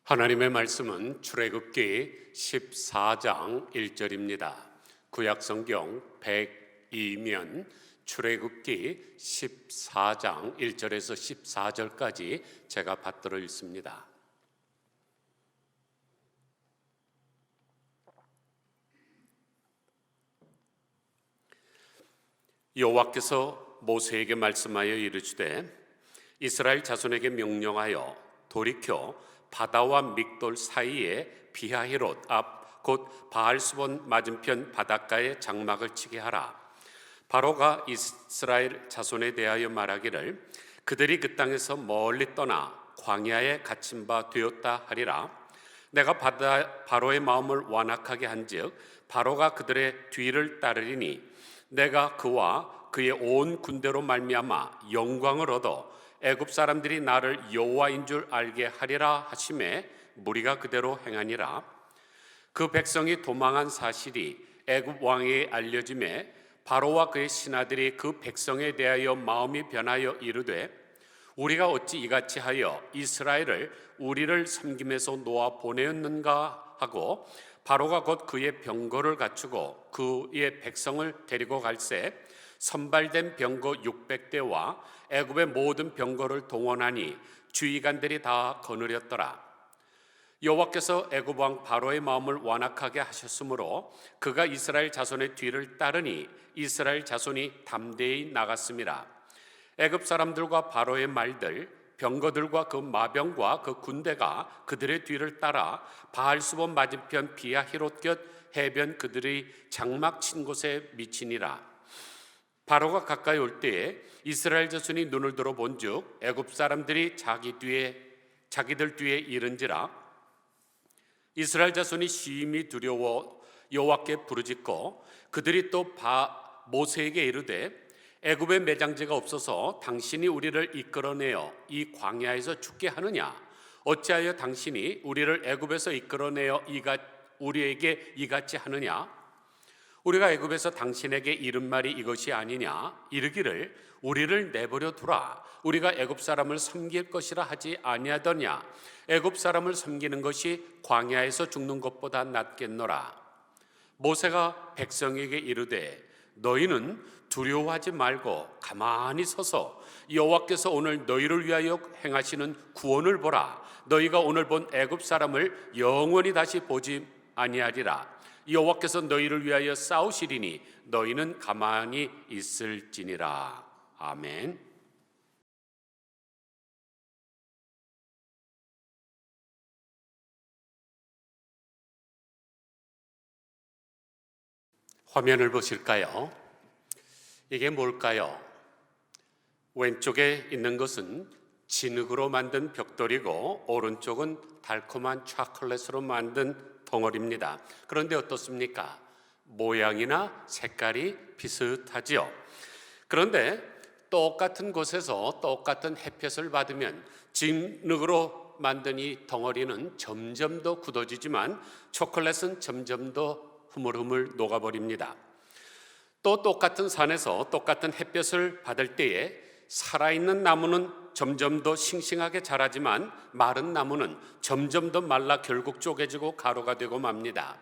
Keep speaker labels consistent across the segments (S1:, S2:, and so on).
S1: 하나님의 말씀은 출애굽기 14장 1절입니다. 구약성경 102면 출애굽기 14장 1절에서 14절까지 제가 받들어 읽습니다. 여호와께서 모세에게 말씀하여 이르시되 이스라엘 자손에게 명령하여 돌이켜 바다와 믹돌 사이에 비하히롯 앞 곧 바알스본 맞은편 바닷가에 장막을 치게 하라. 바로가 이스라엘 자손에 대하여 말하기를 그들이 그 땅에서 멀리 떠나 광야에 갇힌 바 되었다 하리라. 내가 바로의 마음을 완악하게 한즉 바로가 그들의 뒤를 따르리니 내가 그와 그의 온 군대로 말미암아 영광을 얻어 애굽 사람들이 나를 여호와인 줄 알게 하리라 하시매 무리가 그대로 행하니라. 그 백성이 도망한 사실이 애굽 왕에게 알려짐에 바로와 그의 신하들이 그 백성에 대하여 마음이 변하여 이르되 우리가 어찌 이같이 하여 이스라엘을 우리를 섬김에서 놓아 보내었는가 하고 바로가 곧 그의 병거를 갖추고 그의 백성을 데리고 갈새 선발된 병거 600대와 애굽의 모든 병거를 동원하니 주의관들이 다 거느렸더라. 여호와께서 애굽 왕 바로의 마음을 완악하게 하셨으므로 그가 이스라엘 자손의 뒤를 따르니 이스라엘 자손이 담대히 나갔습니다. 애굽 사람들과 바로의 말들 병거들과 그 마병과 그 군대가 그들의 뒤를 따라 바알스본 맞은편 비하히롯 곁 해변 그들의 장막 친 곳에 미치니라. 바로가 가까이 올 때에 이스라엘 자손이 눈을 들어 본즉 애굽 사람들이 자기들 뒤에 이른지라. 이스라엘 자손이 심히 두려워 여호와께 부르짖고 그들이 또 모세에게 이르되 애굽에 매장지가 없어서 당신이 우리를 이끌어내어 이 광야에서 죽게 하느냐? 어찌하여 당신이 우리를 애굽에서 이끌어내어 우리에게 이같이 하느냐? 우리가 애굽에서 당신에게 이른 말이 이것이 아니냐? 이르기를 우리를 내버려 두라. 우리가 애굽 사람을 섬길 것이라 하지 아니하더냐? 애굽 사람을 섬기는 것이 광야에서 죽는 것보다 낫겠노라. 모세가 백성에게 이르되 너희는 두려워하지 말고 가만히 서서 여호와께서 오늘 너희를 위하여 행하시는 구원을 보라. 너희가 오늘 본 애굽 사람을 영원히 다시 보지 아니하리라. 여호와께서 너희를 위하여 싸우시리니 너희는 가만히 있을지니라. 아멘. 화면을 보실까요? 이게 뭘까요? 왼쪽에 있는 것은 진흙으로 만든 벽돌이고 오른쪽은 달콤한 초콜릿으로 만든 덩어리입니다. 그런데 어떻습니까? 모양이나 색깔이 비슷하지요. 그런데 똑같은 곳에서 똑같은 햇볕을 받으면 진흙으로 만든 이 덩어리는 점점 더 굳어지지만 초콜릿은 점점 더 흐물흐물 녹아버립니다. 또 똑같은 산에서 똑같은 햇볕을 받을 때에 살아있는 나무는 점점 더 싱싱하게 자라지만 마른 나무는 점점 더 말라 결국 쪼개지고 가루가 되고 맙니다.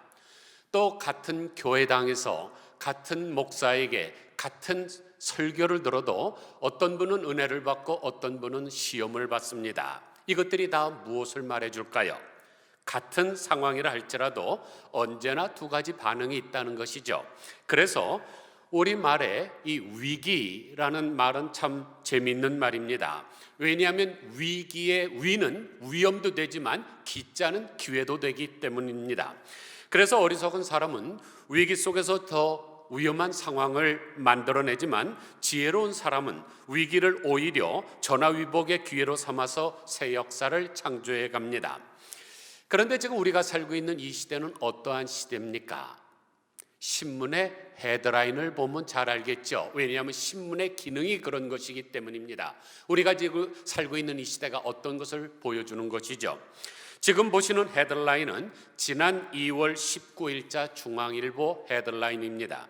S1: 또 같은 교회당에서 같은 목사에게 같은 설교를 들어도 어떤 분은 은혜를 받고 어떤 분은 시험을 받습니다. 이것들이 다 무엇을 말해줄까요? 같은 상황이라 할지라도 언제나 두 가지 반응이 있다는 것이죠. 그래서 우리말에 이 위기라는 말은 참 재미있는 말입니다. 왜냐하면 위기의 위는 위험도 되지만 기자는 기회도 되기 때문입니다. 그래서 어리석은 사람은 위기 속에서 더 위험한 상황을 만들어내지만 지혜로운 사람은 위기를 오히려 전화위복의 기회로 삼아서 새 역사를 창조해 갑니다. 그런데 지금 우리가 살고 있는 이 시대는 어떠한 시대입니까? 신문의 헤드라인을 보면 잘 알겠죠. 왜냐하면 신문의 기능이 그런 것이기 때문입니다. 우리가 지금 살고 있는 이 시대가 어떤 것을 보여주는 것이죠. 지금 보시는 헤드라인은 지난 2월 19일자 중앙일보 헤드라인입니다.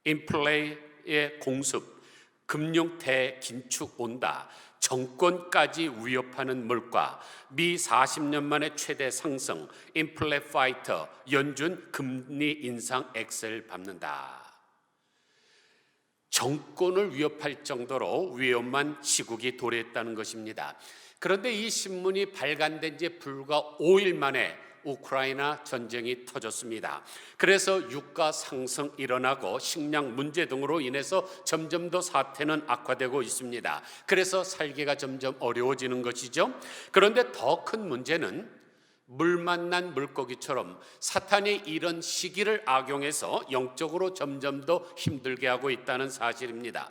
S1: 인플레이의 공습, 금융 대긴축 온다. 정권까지 위협하는 물가, 미 40년 만에 최대 상승, 인플레 파이터, 연준 금리 인상 엑셀 밟는다. 정권을 위협할 정도로 위험한 시국이 도래했다는 것입니다. 그런데 이 신문이 발간된 지 불과 5일 만에 우크라이나 전쟁이 터졌습니다. 그래서 유가 상승 일어나고 식량 문제 등으로 인해서 점점 더 사태는 악화되고 있습니다. 그래서 살기가 점점 어려워지는 것이죠. 그런데 더 큰 문제는 물 만난 물고기처럼 사탄이 이런 시기를 악용해서 영적으로 점점 더 힘들게 하고 있다는 사실입니다.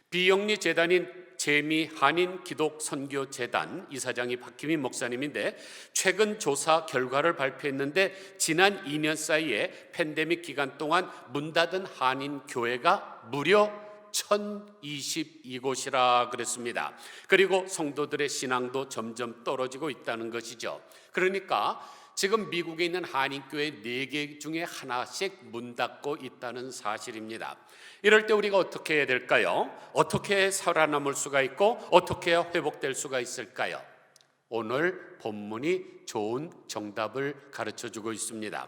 S1: 비영리 재단인 재미 한인 기독 선교 재단 이사장이 박희민 목사님인데 최근 조사 결과를 발표했는데 지난 2년 사이에 팬데믹 기간 동안 문 닫은 한인 교회가 무려 1022곳이라 그랬습니다. 그리고 성도들의 신앙도 점점 떨어지고 있다는 것이죠. 그러니까 지금 미국에 있는 한인교회 4개 중에 하나씩 문 닫고 있다는 사실입니다. 이럴 때 우리가 어떻게 해야 될까요? 어떻게 살아남을 수가 있고 어떻게 해야 회복될 수가 있을까요? 오늘 본문이 좋은 정답을 가르쳐주고 있습니다.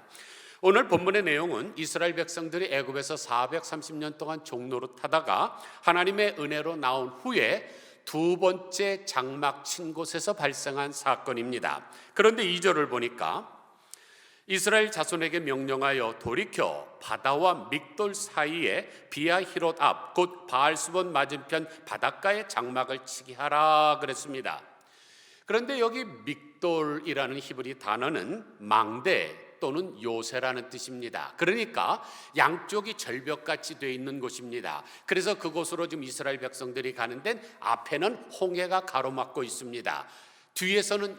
S1: 오늘 본문의 내용은 이스라엘 백성들이 애굽에서 430년 동안 종노릇하다가 하나님의 은혜로 나온 후에 두 번째 장막 친 곳에서 발생한 사건입니다. 그런데 2절을 보니까 이스라엘 자손에게 명령하여 돌이켜 바다와 믹돌 사이에 비아히롯 앞 곧 바알스본 맞은편 바닷가에 장막을 치게 하라 그랬습니다. 그런데 여기 믹돌이라는 히브리 단어는 망대 또는 요새라는 뜻입니다. 그러니까 양쪽이 절벽같이 되어 있는 곳입니다. 그래서 그곳으로 지금 이스라엘 백성들이 가는 데는 앞에는 홍해가 가로막고 있습니다. 뒤에서는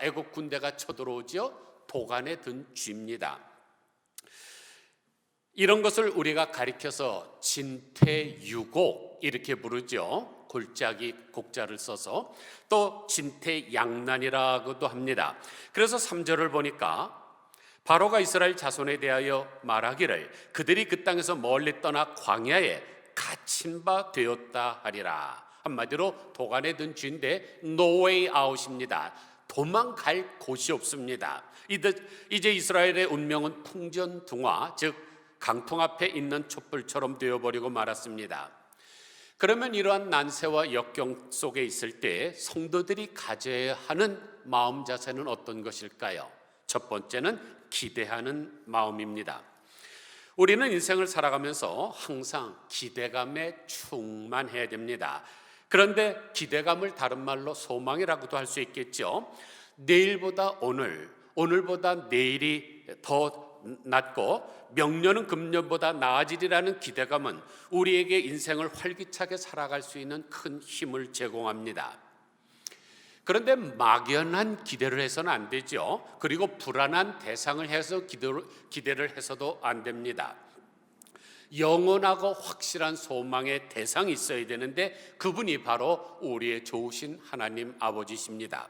S1: 애국 군대가 쳐들어오죠. 도간에 든 쥐입니다. 이런 것을 우리가 가리켜서 진퇴유곡 이렇게 부르죠. 골짜기 곡자를 써서 또 진퇴양난이라고도 합니다. 그래서 3절을 보니까 바로가 이스라엘 자손에 대하여 말하기를 그들이 그 땅에서 멀리 떠나 광야에 갇힌 바 되었다 하리라. 한마디로 도간에 든 쥐인데 no way out입니다. 도망갈 곳이 없습니다. 이제 이스라엘의 운명은 풍전등화, 즉 강통 앞에 있는 촛불처럼 되어버리고 말았습니다. 그러면 이러한 난세와 역경 속에 있을 때 성도들이 가져야 하는 마음 자세는 어떤 것일까요? 첫 번째는 기대하는 마음입니다. 우리는 인생을 살아가면서 항상 기대감에 충만해야 됩니다. 그런데 기대감을 다른 말로 소망이라고도 할 수 있겠죠. 내일보다 오늘, 오늘보다 내일이 더 낫고 명년은 금년보다 나아지리라는 기대감은 우리에게 인생을 활기차게 살아갈 수 있는 큰 힘을 제공합니다. 그런데 막연한 기대를 해서는 안 되죠. 그리고 불안한 대상을 해서 기대를 해서도 안 됩니다. 영원하고 확실한 소망의 대상이 있어야 되는데 그분이 바로 우리의 좋으신 하나님 아버지십니다.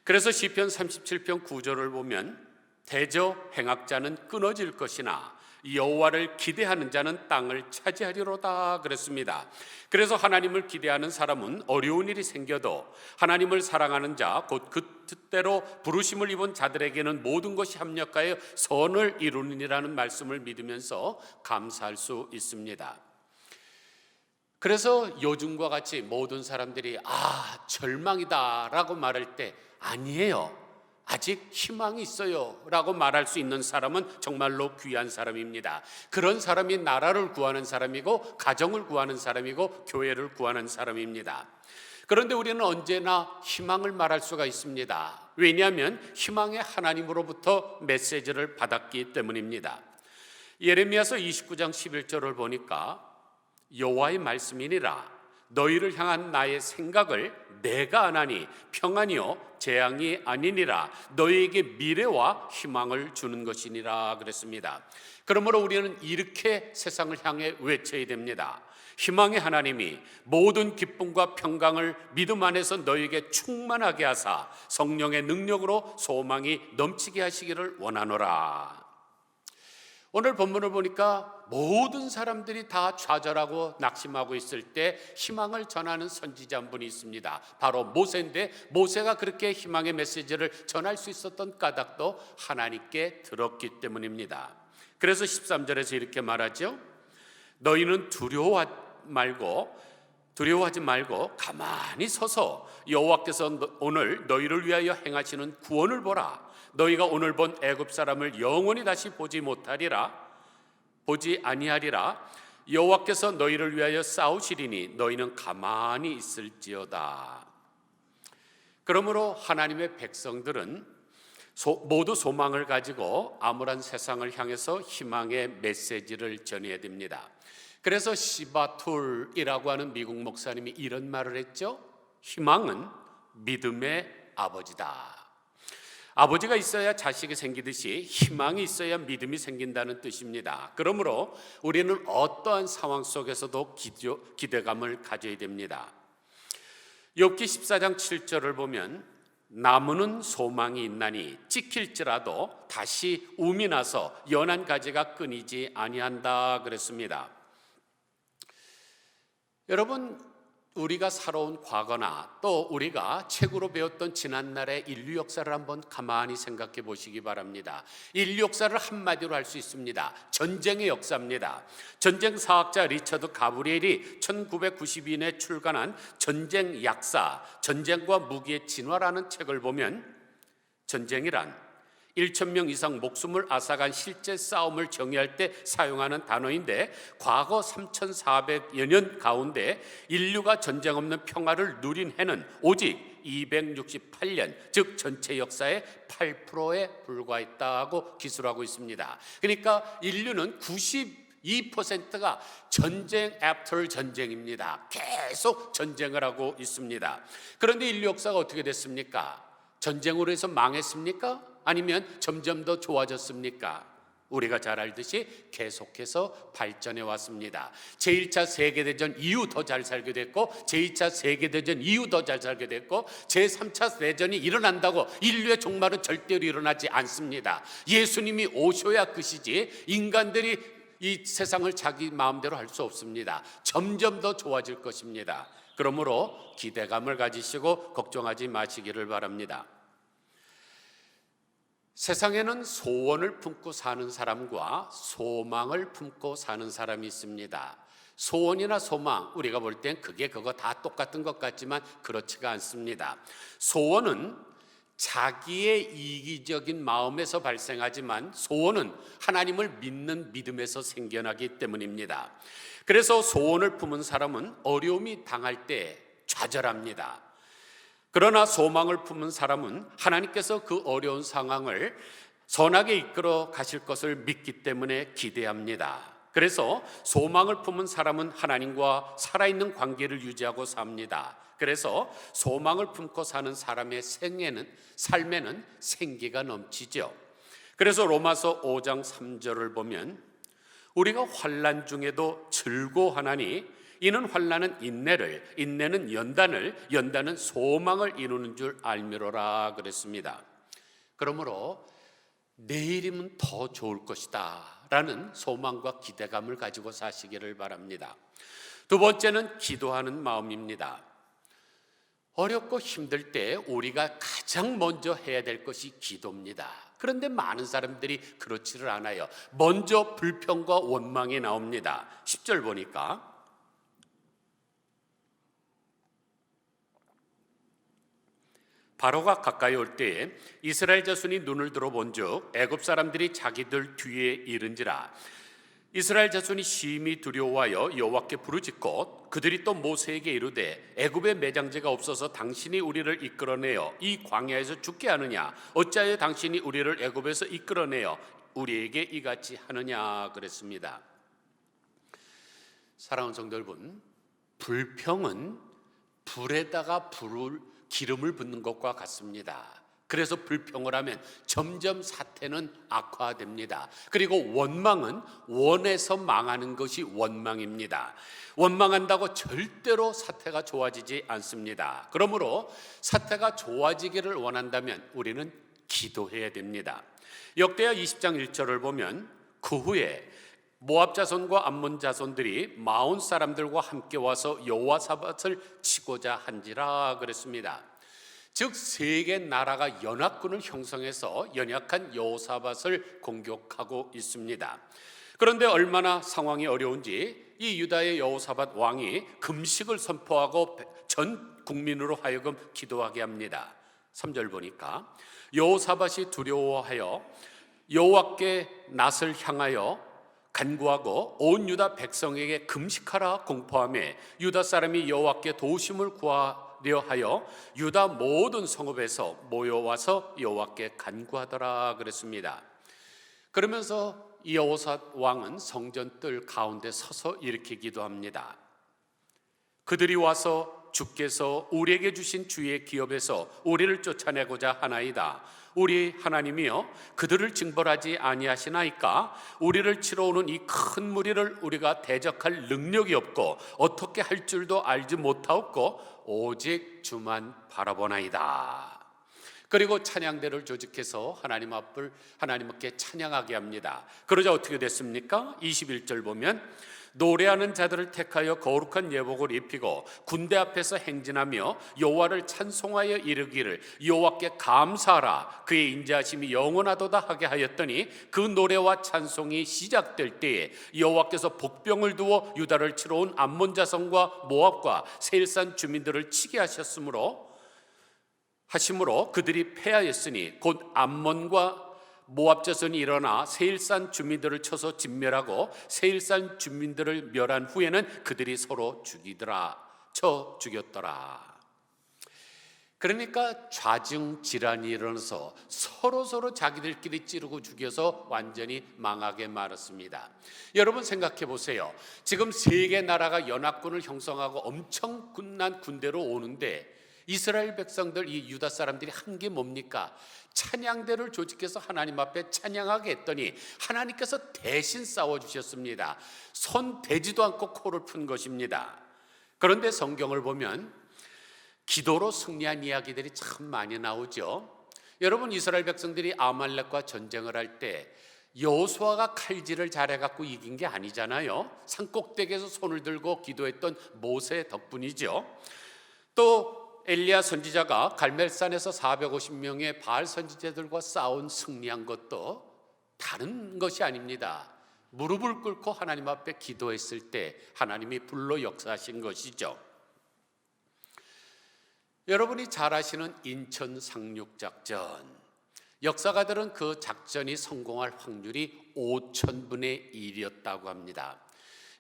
S1: 그래서 시편 37편 9절을 보면 대저 행악자는 끊어질 것이나 여호와를 기대하는 자는 땅을 차지하리로다 그랬습니다. 그래서 하나님을 기대하는 사람은 어려운 일이 생겨도 하나님을 사랑하는 자 곧 그 뜻대로 부르심을 입은 자들에게는 모든 것이 합력하여 선을 이루느니라는 말씀을 믿으면서 감사할 수 있습니다. 그래서 요즘과 같이 모든 사람들이 절망이다 라고 말할 때 아니에요, 아직 희망이 있어요 라고 말할 수 있는 사람은 정말로 귀한 사람입니다. 그런 사람이 나라를 구하는 사람이고 가정을 구하는 사람이고 교회를 구하는 사람입니다. 그런데 우리는 언제나 희망을 말할 수가 있습니다. 왜냐하면 희망의 하나님으로부터 메시지를 받았기 때문입니다. 예레미야서 29장 11절을 보니까 여호와의 말씀이니라 너희를 향한 나의 생각을 내가 아나니 평안이요 재앙이 아니니라 너희에게 미래와 희망을 주는 것이니라 그랬습니다. 그러므로 우리는 이렇게 세상을 향해 외쳐야 됩니다. 희망의 하나님이 모든 기쁨과 평강을 믿음 안에서 너희에게 충만하게 하사 성령의 능력으로 소망이 넘치게 하시기를 원하노라. 오늘 본문을 보니까 모든 사람들이 다 좌절하고 낙심하고 있을 때 희망을 전하는 선지자 한 분이 있습니다. 바로 모세인데, 모세가 그렇게 희망의 메시지를 전할 수 있었던 까닭도 하나님께 들었기 때문입니다. 그래서 13절에서 이렇게 말하죠. 너희는 두려워하지 말고 가만히 서서 여호와께서 오늘 너희를 위하여 행하시는 구원을 보라. 너희가 오늘 본 애굽 사람을 영원히 다시 보지 아니하리라. 여호와께서 너희를 위하여 싸우시리니 너희는 가만히 있을지어다. 그러므로 하나님의 백성들은 모두 소망을 가지고 암울한 세상을 향해서 희망의 메시지를 전해야 됩니다. 그래서 시바툴이라고 하는 미국 목사님이 이런 말을 했죠. 희망은 믿음의 아버지다. 아버지가 있어야 자식이 생기듯이 희망이 있어야 믿음이 생긴다는 뜻입니다. 그러므로 우리는 어떠한 상황 속에서도 기대감을 가져야 됩니다. 욥기 14장 7절을 보면 나무는 소망이 있나니 찍힐지라도 다시 움이 나서 연한 가지가 끊이지 아니한다 그랬습니다. 여러분, 우리가 살아온 과거나 또 우리가 책으로 배웠던 지난날의 인류 역사를 한번 가만히 생각해 보시기 바랍니다. 인류 역사를 한마디로 할 수 있습니다. 전쟁의 역사입니다. 전쟁 사학자 리처드 가브리엘이 1992년에 출간한 전쟁 약사, 전쟁과 무기의 진화라는 책을 보면 전쟁이란 1,000명 이상 목숨을 앗아간 실제 싸움을 정의할 때 사용하는 단어인데, 과거 3,400여 년 가운데 인류가 전쟁 없는 평화를 누린 해는 오직 268년, 즉 전체 역사의 8%에 불과했다고 기술하고 있습니다. 그러니까 인류는 92%가 전쟁 애프터 전쟁입니다. 계속 전쟁을 하고 있습니다. 그런데 인류 역사가 어떻게 됐습니까? 전쟁으로 해서 망했습니까? 아니면 점점 더 좋아졌습니까? 우리가 잘 알듯이 계속해서 발전해 왔습니다. 제1차 세계대전 이후 더 잘 살게 됐고, 제2차 세계대전 이후 더 잘 살게 됐고, 제3차 대전이 일어난다고 인류의 종말은 절대로 일어나지 않습니다. 예수님이 오셔야 끝이지 인간들이 이 세상을 자기 마음대로 할 수 없습니다. 점점 더 좋아질 것입니다. 그러므로 기대감을 가지시고 걱정하지 마시기를 바랍니다. 세상에는 소원을 품고 사는 사람과 소망을 품고 사는 사람이 있습니다. 소원이나 소망, 우리가 볼 땐 그거 다 똑같은 것 같지만 그렇지가 않습니다. 소원은 자기의 이기적인 마음에서 발생하지만 소원은 하나님을 믿는 믿음에서 생겨나기 때문입니다. 그래서 소원을 품은 사람은 어려움이 당할 때 좌절합니다. 그러나 소망을 품은 사람은 하나님께서 그 어려운 상황을 선하게 이끌어 가실 것을 믿기 때문에 기대합니다. 그래서 소망을 품은 사람은 하나님과 살아있는 관계를 유지하고 삽니다. 그래서 소망을 품고 사는 사람의 삶에는 생기가 넘치죠. 그래서 로마서 5장 3절을 보면 우리가 환난 중에도 즐거워하나니 이는 환난은 인내를, 인내는 연단을, 연단은 소망을 이루는 줄 알미로라 그랬습니다. 그러므로 내일이면 더 좋을 것이다 라는 소망과 기대감을 가지고 사시기를 바랍니다. 두 번째는 기도하는 마음입니다. 어렵고 힘들 때 우리가 가장 먼저 해야 될 것이 기도입니다. 그런데 많은 사람들이 그렇지를 않아요. 먼저 불평과 원망이 나옵니다. 10절 보니까 바로가 가까이 올 때에 이스라엘 자손이 눈을 들어 본즉 애굽 사람들이 자기들 뒤에 이른지라. 이스라엘 자손이 심히 두려워하여 여호와께 부르짖고 그들이 또 모세에게 이르되 애굽에 매장지가 없어서 당신이 우리를 이끌어내어 이 광야에서 죽게 하느냐? 어찌하여 당신이 우리를 애굽에서 이끌어내어 우리에게 이같이 하느냐 그랬습니다. 사랑하는 성도 여러분, 불평은 불에다가 기름을 붓는 것과 같습니다. 그래서 불평을 하면 점점 사태는 악화됩니다. 그리고 원망은 원해서 망하는 것이 원망입니다. 원망한다고 절대로 사태가 좋아지지 않습니다. 그러므로 사태가 좋아지기를 원한다면 우리는 기도해야 됩니다. 역대하 20장 1절을 보면 그 후에 모압 자손과 암몬 자손들이 마온 사람들과 함께 와서 여호와사밧을 치고자 한지라 그랬습니다. 즉 세 개 나라가 연합군을 형성해서 연약한 여호사밧을 공격하고 있습니다. 그런데 얼마나 상황이 어려운지 이 유다의 여호사밧 왕이 금식을 선포하고 전 국민으로 하여금 기도하게 합니다. 3절 보니까 여호사밧이 두려워하여 여호와께 낯을 향하여 간구하고 온 유다 백성에게 금식하라 공포하며 유다 사람이 여호와께 도우심을 구하려 하여 유다 모든 성읍에서 모여와서 여호와께 간구하더라 그랬습니다. 그러면서 여호사밧 왕은 성전 뜰 가운데 서서 이렇게 기도합니다. 그들이 와서 주께서 우리에게 주신 주의 기업에서 우리를 쫓아내고자 하나이다. 우리 하나님이여 그들을 징벌하지 아니하시나이까? 우리를 치러 오는 이 큰 무리를 우리가 대적할 능력이 없고 어떻게 할 줄도 알지 못하옵고 오직 주만 바라보나이다. 그리고 찬양대를 조직해서 하나님 앞을 하나님께 찬양하게 합니다. 그러자 어떻게 됐습니까? 21절 보면 노래하는 자들을 택하여 거룩한 예복을 입히고 군대 앞에서 행진하며 여호와를 찬송하여 이르기를 여호와께 감사하라 그의 인자하심이 영원하도다 하게 하였더니 그 노래와 찬송이 시작될 때에 여호와께서 복병을 두어 유다를 치러 온 암몬 자손과 모압과 세일산 주민들을 치게 하심으로 그들이 패하였으니 곧 암몬과 모압 자손이 일어나 세일산 주민들을 쳐서 진멸하고 세일산 주민들을 멸한 후에는 그들이 서로 쳐 죽였더라. 그러니까 좌증 질환이 일어나서 서로 자기들끼리 찌르고 죽여서 완전히 망하게 말았습니다. 여러분 생각해 보세요. 지금 세 개 나라가 연합군을 형성하고 엄청 군난 군대로 오는데 이스라엘 백성들, 이 유다 사람들이 한 게 뭡니까? 찬양대를 조직해서 하나님 앞에 찬양하게 했더니 하나님께서 대신 싸워주셨습니다. 손 대지도 않고 코를 푼 것입니다. 그런데 성경을 보면 기도로 승리한 이야기들이 참 많이 나오죠. 여러분 이스라엘 백성들이 아말렉과 전쟁을 할 때 여호수아가 칼질을 잘해갖고 이긴 게 아니잖아요. 산꼭대기에서 손을 들고 기도했던 모세 덕분이죠. 또 엘리야 선지자가 갈멜산에서 450명의 바알 선지자들과 싸운 승리한 것도 다른 것이 아닙니다. 무릎을 꿇고 하나님 앞에 기도했을 때 하나님이 불로 역사하신 것이죠. 여러분이 잘 아시는 인천 상륙작전, 역사가들은 그 작전이 성공할 확률이 5,000분의 1이었다고 합니다.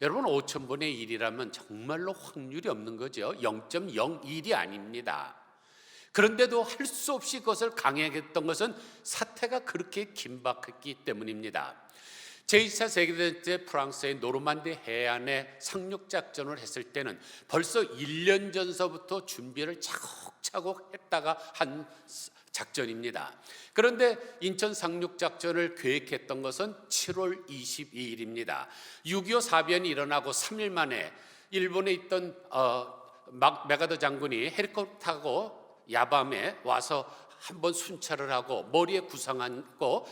S1: 여러분 5,000분의 1이라면 정말로 확률이 없는 거죠. 0.01이 아닙니다. 그런데도 할 수 없이 그것을 강행했던 것은 사태가 그렇게 긴박했기 때문입니다. 제2차 세계대전 때 프랑스의 노르만디 해안에 상륙작전을 했을 때는 벌써 1년 전서부터 준비를 차곡차곡 했다가 한 작전입니다. 그런데 인천 상륙작전을 계획했던 것은 7월 22일입니다. 6.25 사변이 일어나고 3일 만에 일본에 있던 메가더 장군이 헬리콥터 타고 야밤에 와서 한번 순찰을 하고 머리에 구상하고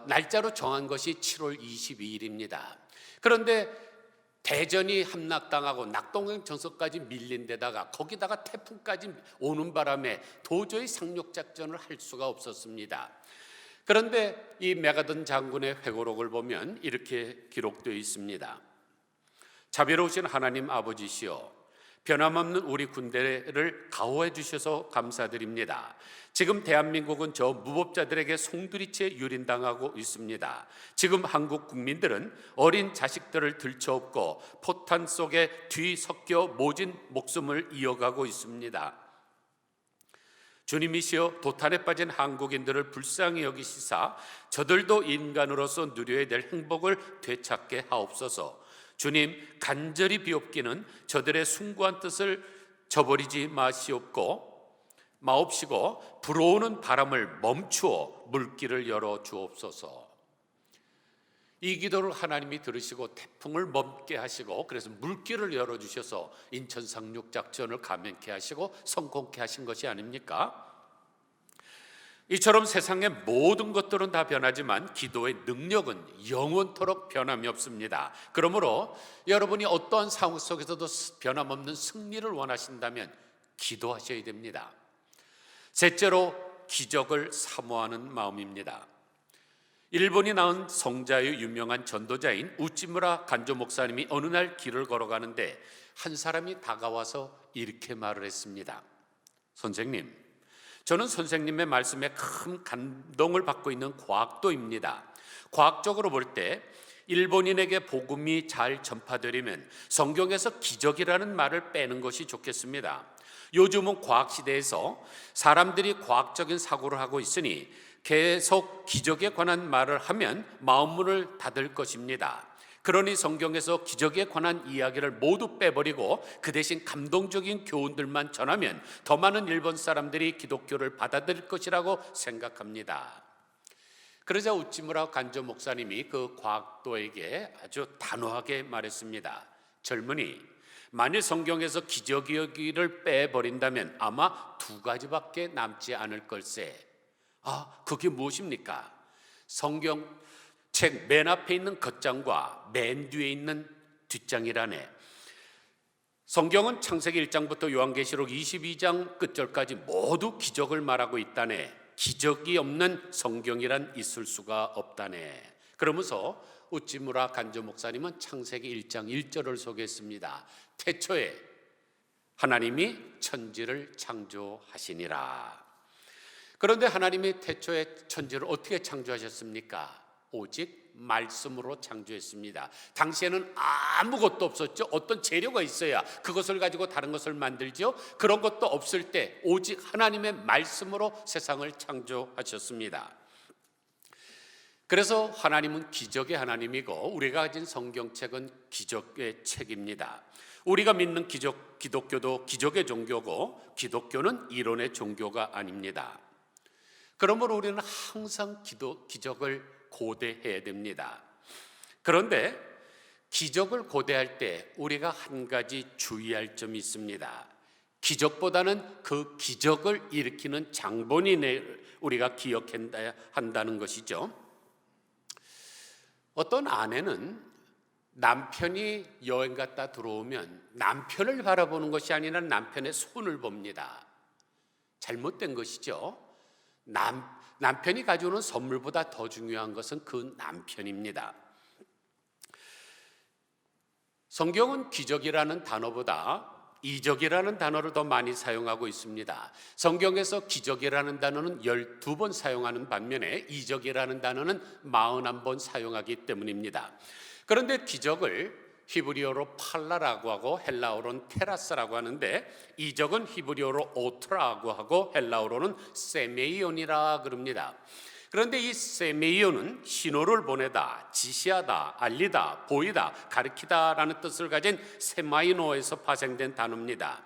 S1: 날짜로 정한 것이 7월 22일입니다. 그런데 대전이 함락당하고 낙동강 전선까지 밀린 데다가 거기다가 태풍까지 오는 바람에 도저히 상륙작전을 할 수가 없었습니다. 그런데 이 메가던 장군의 회고록을 보면 이렇게 기록되어 있습니다. 자비로우신 하나님 아버지시여, 변함없는 우리 군대를 가호해 주셔서 감사드립니다. 지금 대한민국은 저 무법자들에게 송두리째 유린당하고 있습니다. 지금 한국 국민들은 어린 자식들을 들쳐업고 포탄 속에 뒤섞여 모진 목숨을 이어가고 있습니다. 주님이시여, 도탄에 빠진 한국인들을 불쌍히 여기시사 저들도 인간으로서 누려야 될 행복을 되찾게 하옵소서. 주님, 간절히 비옵기는 저들의 숭고한 뜻을 저버리지 마옵시고 불어오는 바람을 멈추어 물길을 열어 주옵소서. 이 기도를 하나님이 들으시고 태풍을 멈게 하시고 그래서 물길을 열어주셔서 인천 상륙작전을 감행케 하시고 성공케 하신 것이 아닙니까? 이처럼 세상의 모든 것들은 다 변하지만 기도의 능력은 영원토록 변함이 없습니다. 그러므로 여러분이 어떠한 상황 속에서도 변함없는 승리를 원하신다면 기도하셔야 됩니다. 셋째로 기적을 사모하는 마음입니다. 일본이 낳은 성자의 유명한 전도자인 우찌무라 간조 목사님이 어느 날 길을 걸어가는데 한 사람이 다가와서 이렇게 말을 했습니다. 선생님, 저는 선생님의 말씀에 큰 감동을 받고 있는 과학도입니다. 과학적으로 볼 때 일본인에게 복음이 잘 전파되려면 성경에서 기적이라는 말을 빼는 것이 좋겠습니다. 요즘은 과학시대에서 사람들이 과학적인 사고를 하고 있으니 계속 기적에 관한 말을 하면 마음문을 닫을 것입니다. 그러니 성경에서 기적에 관한 이야기를 모두 빼버리고 그 대신 감동적인 교훈들만 전하면 더 많은 일본 사람들이 기독교를 받아들일 것이라고 생각합니다. 그러자 우찌무라 간조 목사님이 그 과학도에게 아주 단호하게 말했습니다. 젊은이, 만일 성경에서 기적이기를 빼버린다면 아마 두 가지밖에 남지 않을 걸세. 그게 무엇입니까? 성경 책 맨 앞에 있는 겉장과 맨 뒤에 있는 뒷장이라네. 성경은 창세기 1장부터 요한계시록 22장 끝절까지 모두 기적을 말하고 있다네. 기적이 없는 성경이란 있을 수가 없다네. 그러면서 우찌무라 간조 목사님은 창세기 1장 1절을 소개했습니다. 태초에 하나님이 천지를 창조하시니라. 그런데 하나님이 태초에 천지를 어떻게 창조하셨습니까? 오직 말씀으로 창조했습니다. 당시에는 아무것도 없었죠. 어떤 재료가 있어야 그것을 가지고 다른 것을 만들죠. 그런 것도 없을 때 오직 하나님의 말씀으로 세상을 창조하셨습니다. 그래서 하나님은 기적의 하나님이고 우리가 가진 성경책은 기적의 책입니다. 우리가 믿는 기독교도 기적의 종교고 기독교는 이론의 종교가 아닙니다. 그러므로 우리는 항상 기적을 고대해야 됩니다. 그런데 기적을 고대할 때 우리가 한 가지 주의할 점이 있습니다. 기적보다는 그 기적을 일으키는 장본인을 우리가 기억해야 한다는 것이죠. 어떤 아내는 남편이 여행 갔다 들어오면 남편을 바라보는 것이 아니라 남편의 손을 봅니다. 잘못된 것이죠. 남편이 가져오는 선물보다 더 중요한 것은 그 남편입니다. 성경은 기적이라는 단어보다 이적이라는 단어를 더 많이 사용하고 있습니다. 성경에서 기적이라는 단어는 12번 사용하는 반면에 이적이라는 단어는 41번 사용하기 때문입니다. 그런데 기적을 히브리어로 팔라라고 하고 헬라어로는 테라스라고 하는데 이적은 히브리어로 오트라고 하고 헬라어로는 세메이온이라 그럽니다. 그런데 이 세메이온은 신호를 보내다, 지시하다, 알리다, 보이다, 가르치다라는 뜻을 가진 세마이노에서 파생된 단어입니다.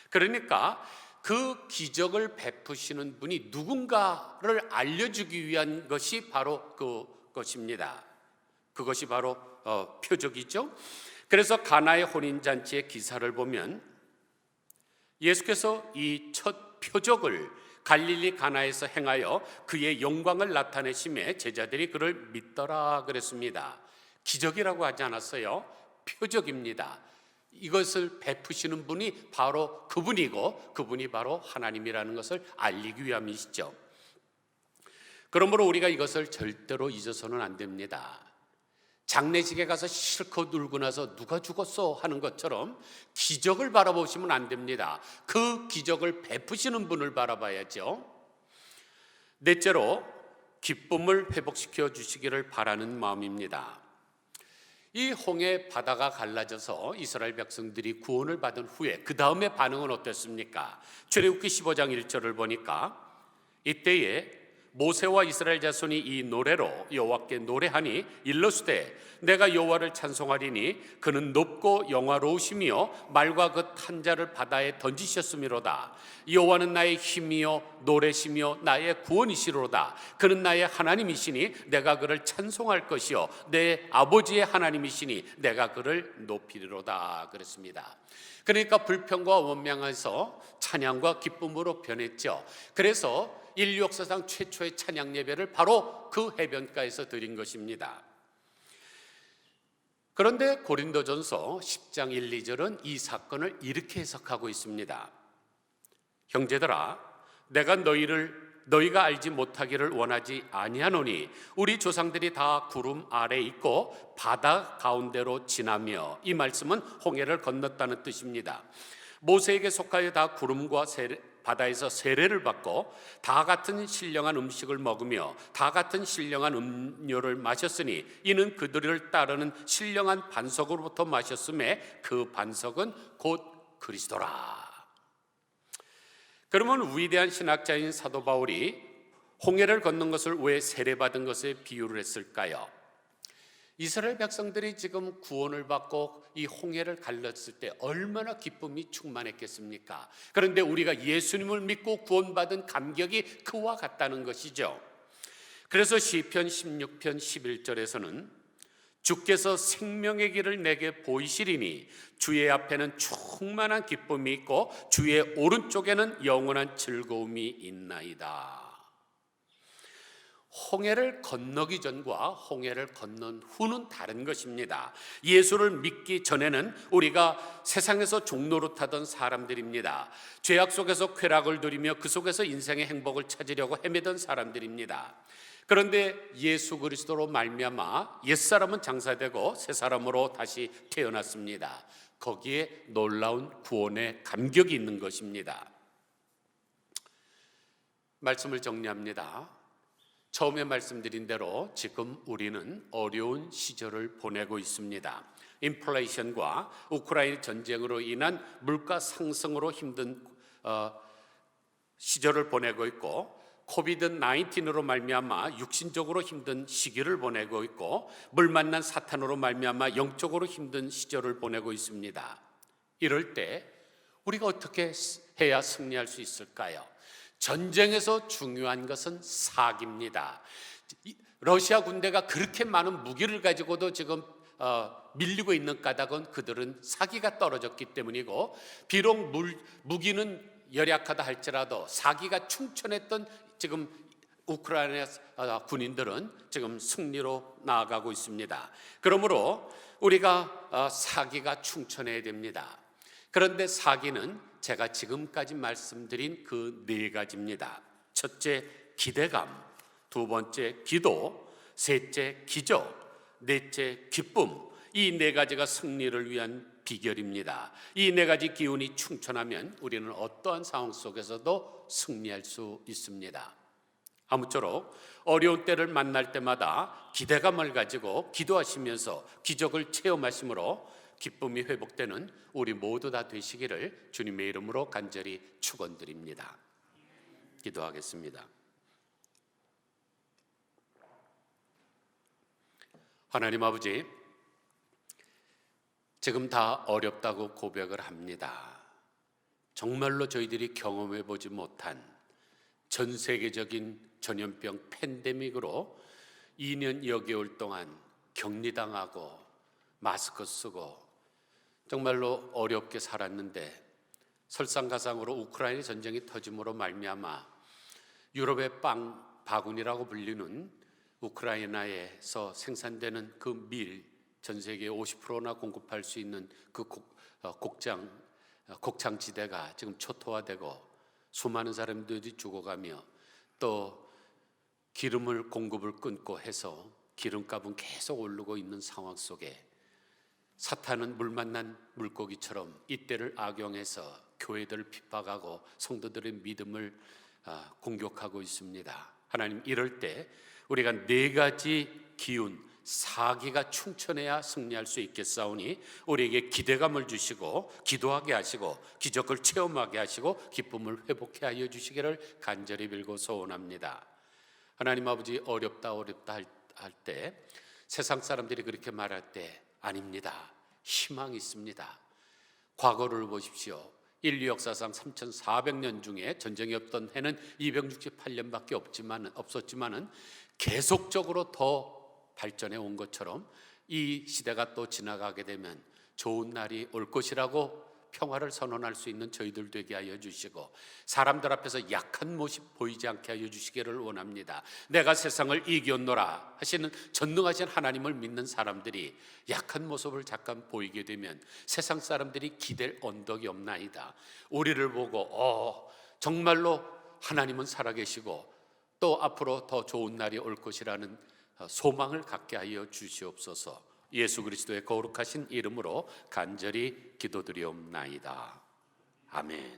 S1: 그러니까 그 기적을 베푸시는 분이 누군가를 알려주기 위한 것이 바로 그것입니다. 그것이 바로 표적이죠. 그래서 가나의 혼인잔치의 기사를 보면 예수께서 이 첫 표적을 갈릴리 가나에서 행하여 그의 영광을 나타내심에 제자들이 그를 믿더라 그랬습니다. 기적이라고 하지 않았어요. 표적입니다. 이것을 베푸시는 분이 바로 그분이고 그분이 바로 하나님이라는 것을 알리기 위함이시죠. 그러므로 우리가 이것을 절대로 잊어서는 안 됩니다. 장례식에 가서 실컷 울고 나서 누가 죽었어 하는 것처럼 기적을 바라보시면 안 됩니다. 그 기적을 베푸시는 분을 바라봐야죠. 넷째로 기쁨을 회복시켜 주시기를 바라는 마음입니다. 이 홍해 바다가 갈라져서 이스라엘 백성들이 구원을 받은 후에 그 다음에 반응은 어땠습니까? 출애굽기 15장 1절을 보니까 이때에 모세와 이스라엘 자손이 이 노래로 여호와께 노래하니 일러스되 내가 여호와를 찬송하리니 그는 높고 영화로우시며 말과 그 탄자를 바다에 던지셨음이로다. 여호와는 나의 힘이요 노래시며 나의 구원이시로다. 그는 나의 하나님이시니 내가 그를 찬송할 것이요 내 아버지의 하나님이시니 내가 그를 높이리로다 그랬습니다. 그러니까 불평과 원망에서 찬양과 기쁨으로 변했죠. 그래서 인류 역사상 최초의 찬양 예배를 바로 그 해변가에서 드린 것입니다. 그런데 고린도전서 10장 1, 2절은 이 사건을 이렇게 해석하고 있습니다. 형제들아, 내가 너희가 알지 못하기를 원하지 아니하노니 우리 조상들이 다 구름 아래 있고 바다 가운데로 지나며, 이 말씀은 홍해를 건넜다는 뜻입니다. 모세에게 속하여 다 구름과 바다에서 세례를 받고 다 같은 신령한 음식을 먹으며 다 같은 신령한 음료를 마셨으니 이는 그들을 따르는 신령한 반석으로부터 마셨음에 그 반석은 곧 그리스도라. 그러면 위대한 신학자인 사도 바울이 홍해를 건넌 것을 왜 세례받은 것에 비유를 했을까요? 이스라엘 백성들이 지금 구원을 받고 이 홍해를 갈랐을 때 얼마나 기쁨이 충만했겠습니까? 그런데 우리가 예수님을 믿고 구원받은 감격이 그와 같다는 것이죠. 그래서 시편 16편 11절에서는 주께서 생명의 길을 내게 보이시리니 주의 앞에는 충만한 기쁨이 있고 주의 오른쪽에는 영원한 즐거움이 있나이다. 홍해를 건너기 전과 홍해를 건넌 후는 다른 것입니다. 예수를 믿기 전에는 우리가 세상에서 종노릇하던 사람들입니다. 죄악 속에서 쾌락을 누리며 그 속에서 인생의 행복을 찾으려고 헤매던 사람들입니다. 그런데 예수 그리스도로 말미암아 옛사람은 장사되고 새사람으로 다시 태어났습니다. 거기에 놀라운 구원의 감격이 있는 것입니다. 말씀을 정리합니다. 처음에 말씀드린 대로 지금 우리는 어려운 시절을 보내고 있습니다. 인플레이션과 우크라이나 전쟁으로 인한 물가 상승으로 힘든 시절을 보내고 있고, 코비드-19으로 말미암아 육신적으로 힘든 시기를 보내고 있고, 물 만난 사탄으로 말미암아 영적으로 힘든 시절을 보내고 있습니다. 이럴 때 우리가 어떻게 해야 승리할 수 있을까요? 전쟁에서 중요한 것은 사기입니다. 러시아 군대가 그렇게 많은 무기를 가지고도 지금 밀리고 있는 까닭은 그들은 사기가 떨어졌기 때문이고, 비록 무기는 열약하다 할지라도 사기가 충천했던 지금 우크라이나 군인들은 지금 승리로 나아가고 있습니다. 그러므로 우리가 사기가 충천해야 됩니다. 그런데 사기는 제가 지금까지 말씀드린 그 네 가지입니다. 첫째, 기대감. 두 번째, 기도. 셋째, 기적. 넷째, 기쁨. 이 네 가지가 승리를 위한 비결입니다. 이 네 가지 기운이 충천하면 우리는 어떠한 상황 속에서도 승리할 수 있습니다. 아무쪼록 어려운 때를 만날 때마다 기대감을 가지고 기도하시면서 기적을 체험하심으로 기쁨이 회복되는 우리 모두 다 되시기를 주님의 이름으로 간절히 축원드립니다. 기도하겠습니다. 하나님 아버지, 지금 다 어렵다고 고백을 합니다. 정말로 저희들이 경험해 보지 못한 전 세계적인 전염병 팬데믹으로 2년여 개월 동안 격리당하고 마스크 쓰고 정말로 어렵게 살았는데, 설상가상으로 우크라이나 전쟁이 터짐으로 말미암아 유럽의 빵 바구니라고 불리는 우크라이나에서 생산되는 그 밀, 전 세계 50%나 공급할 수 있는 그 곡창지대가 지금 초토화되고 수많은 사람들이 죽어가며, 또 기름을 공급을 끊고 해서 기름값은 계속 오르고 있는 상황 속에 사탄은 물 만난 물고기처럼 이때를 악용해서 교회들을 핍박하고 성도들의 믿음을 공격하고 있습니다. 하나님, 이럴 때 우리가 네 가지 기운, 사기가 충천해야 승리할 수 있겠사오니 우리에게 기대감을 주시고 기도하게 하시고 기적을 체험하게 하시고 기쁨을 회복해 하여 주시기를 간절히 빌고 소원합니다. 하나님 아버지, 어렵다 할 때 세상 사람들이 그렇게 말할 때 아닙니다. 희망이 있습니다. 과거를 보십시오. 인류 역사상 3400년 중에 전쟁이 없던 해는 268년밖에 없었지만은 계속적으로 더 발전해 온 것처럼 이 시대가 또 지나가게 되면 좋은 날이 올 것이라고 평화를 선언할 수 있는 저희들 되게 하여 주시고, 사람들 앞에서 약한 모습 보이지 않게 하여 주시기를 원합니다. 내가 세상을 이겼노라 하시는 전능하신 하나님을 믿는 사람들이 약한 모습을 잠깐 보이게 되면 세상 사람들이 기댈 언덕이 없나이다. 우리를 보고 정말로 하나님은 살아계시고 또 앞으로 더 좋은 날이 올 것이라는 소망을 갖게 하여 주시옵소서. 예수 그리스도의 거룩하신 이름으로 간절히 기도드리옵나이다. 아멘.